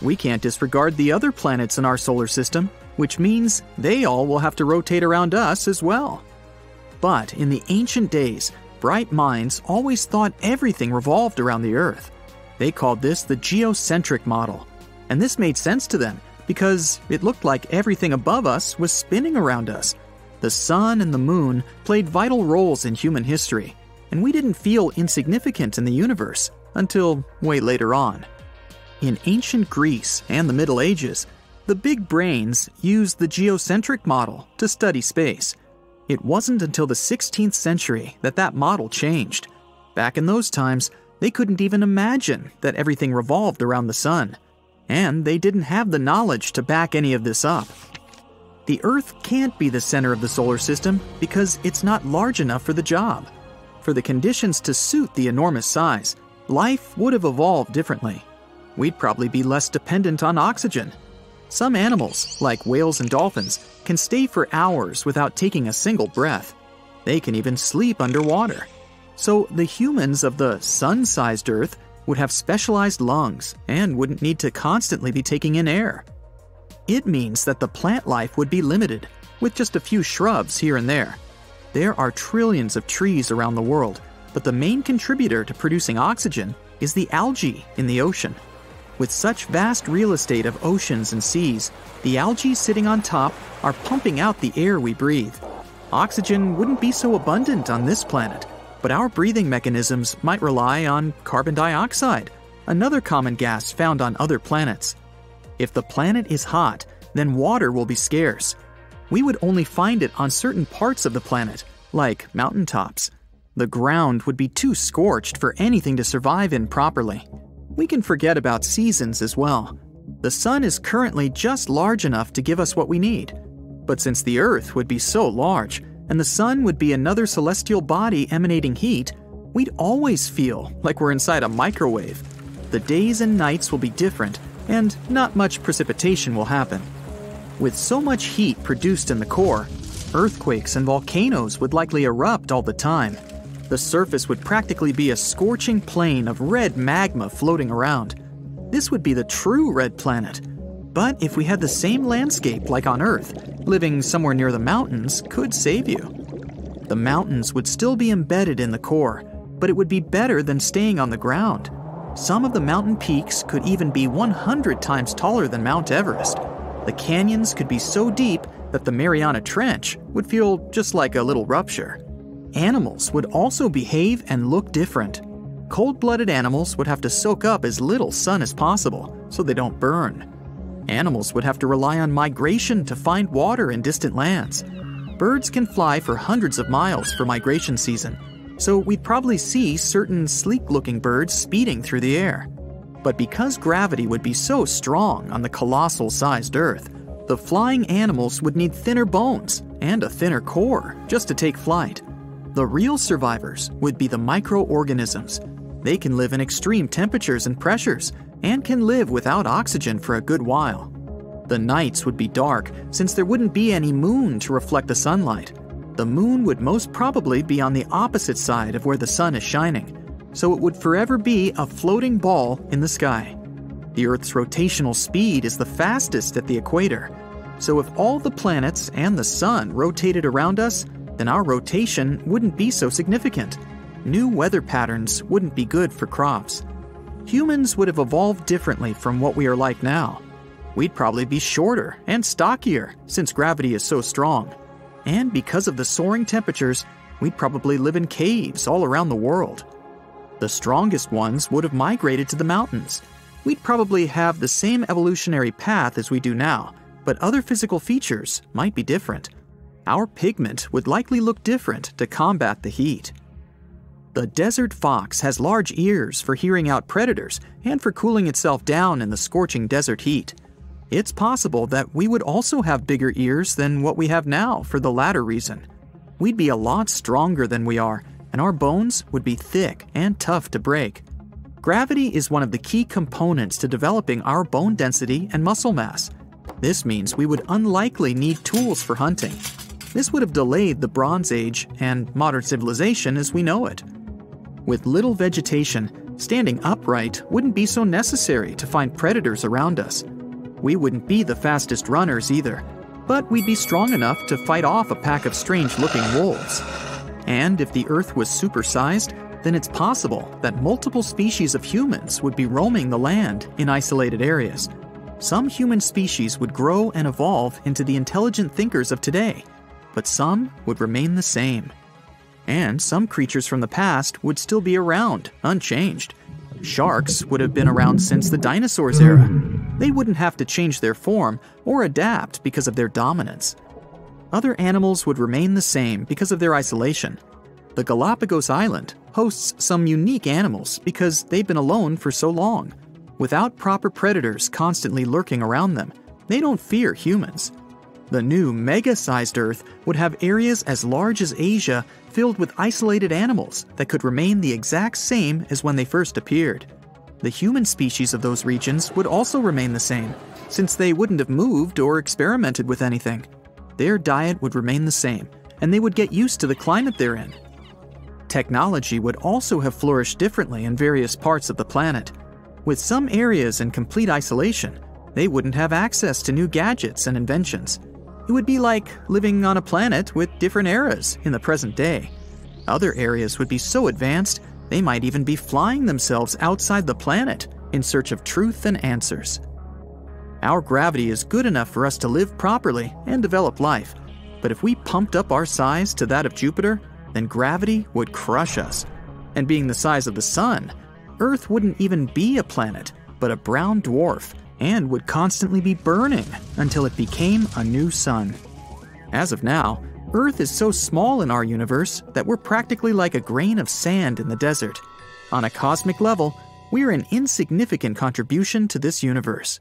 We can't disregard the other planets in our solar system, which means they all will have to rotate around us as well. But in the ancient days, bright minds always thought everything revolved around the Earth. They called this the geocentric model, and this made sense to them because it looked like everything above us was spinning around us. The sun and the moon played vital roles in human history, and we didn't feel insignificant in the universe until way later on. In ancient Greece and the Middle Ages, the big brains used the geocentric model to study space. It wasn't until the 16th century that that model changed. Back in those times, they couldn't even imagine that everything revolved around the sun, and they didn't have the knowledge to back any of this up. The Earth can't be the center of the solar system because it's not large enough for the job. For the conditions to suit the enormous size, life would have evolved differently. We'd probably be less dependent on oxygen. Some animals, like whales and dolphins, can stay for hours without taking a single breath. They can even sleep underwater. So the humans of the sun-sized Earth would have specialized lungs and wouldn't need to constantly be taking in air. It means that the plant life would be limited, with just a few shrubs here and there. There are trillions of trees around the world, but the main contributor to producing oxygen is the algae in the ocean. With such vast real estate of oceans and seas, the algae sitting on top are pumping out the air we breathe. Oxygen wouldn't be so abundant on this planet, but our breathing mechanisms might rely on carbon dioxide, another common gas found on other planets. If the planet is hot, then water will be scarce. We would only find it on certain parts of the planet, like mountaintops. The ground would be too scorched for anything to survive in properly. We can forget about seasons as well. The sun is currently just large enough to give us what we need. But since the Earth would be so large, and the sun would be another celestial body emanating heat, we'd always feel like we're inside a microwave. The days and nights will be different, and not much precipitation will happen. With so much heat produced in the core, earthquakes and volcanoes would likely erupt all the time. The surface would practically be a scorching plain of red magma floating around. This would be the true red planet. But if we had the same landscape like on Earth, living somewhere near the mountains could save you. The mountains would still be embedded in the core, but it would be better than staying on the ground. Some of the mountain peaks could even be 100 times taller than Mount Everest. The canyons could be so deep that the Mariana Trench would feel just like a little rupture. Animals would also behave and look different. Cold-blooded animals would have to soak up as little sun as possible so they don't burn. Animals would have to rely on migration to find water in distant lands. Birds can fly for hundreds of miles for migration season, so we'd probably see certain sleek-looking birds speeding through the air. But because gravity would be so strong on the colossal-sized Earth, the flying animals would need thinner bones and a thinner core just to take flight. The real survivors would be the microorganisms. They can live in extreme temperatures and pressures and can live without oxygen for a good while. The nights would be dark since there wouldn't be any moon to reflect the sunlight. The moon would most probably be on the opposite side of where the sun is shining, so it would forever be a floating ball in the sky. The Earth's rotational speed is the fastest at the equator, so if all the planets and the sun rotated around us, then our rotation wouldn't be so significant. New weather patterns wouldn't be good for crops. Humans would have evolved differently from what we are like now. We'd probably be shorter and stockier since gravity is so strong. And because of the soaring temperatures, we'd probably live in caves all around the world. The strongest ones would have migrated to the mountains. We'd probably have the same evolutionary path as we do now, but other physical features might be different. Our pigment would likely look different to combat the heat. The desert fox has large ears for hearing out predators and for cooling itself down in the scorching desert heat. It's possible that we would also have bigger ears than what we have now for the latter reason. We'd be a lot stronger than we are, and our bones would be thick and tough to break. Gravity is one of the key components to developing our bone density and muscle mass. This means we would unlikely need tools for hunting. This would have delayed the Bronze Age and modern civilization as we know it. With little vegetation, standing upright wouldn't be so necessary to find predators around us. We wouldn't be the fastest runners either, but we'd be strong enough to fight off a pack of strange-looking wolves. And if the Earth was supersized, then it's possible that multiple species of humans would be roaming the land in isolated areas. Some human species would grow and evolve into the intelligent thinkers of today, but some would remain the same. And some creatures from the past would still be around, unchanged. Sharks would have been around since the dinosaurs era. They wouldn't have to change their form or adapt because of their dominance. Other animals would remain the same because of their isolation. The Galapagos Island hosts some unique animals because they've been alone for so long. Without proper predators constantly lurking around them, they don't fear humans. The new mega-sized Earth would have areas as large as Asia filled with isolated animals that could remain the exact same as when they first appeared. The human species of those regions would also remain the same, since they wouldn't have moved or experimented with anything. Their diet would remain the same, and they would get used to the climate they're in. Technology would also have flourished differently in various parts of the planet. With some areas in complete isolation, they wouldn't have access to new gadgets and inventions. It would be like living on a planet with different eras in the present day. Other areas would be so advanced, they might even be flying themselves outside the planet in search of truth and answers. Our gravity is good enough for us to live properly and develop life, but if we pumped up our size to that of Jupiter, then gravity would crush us. And being the size of the Sun, Earth wouldn't even be a planet, but a brown dwarf, and would constantly be burning until it became a new sun. As of now, Earth is so small in our universe that we're practically like a grain of sand in the desert. On a cosmic level, we're an insignificant contribution to this universe.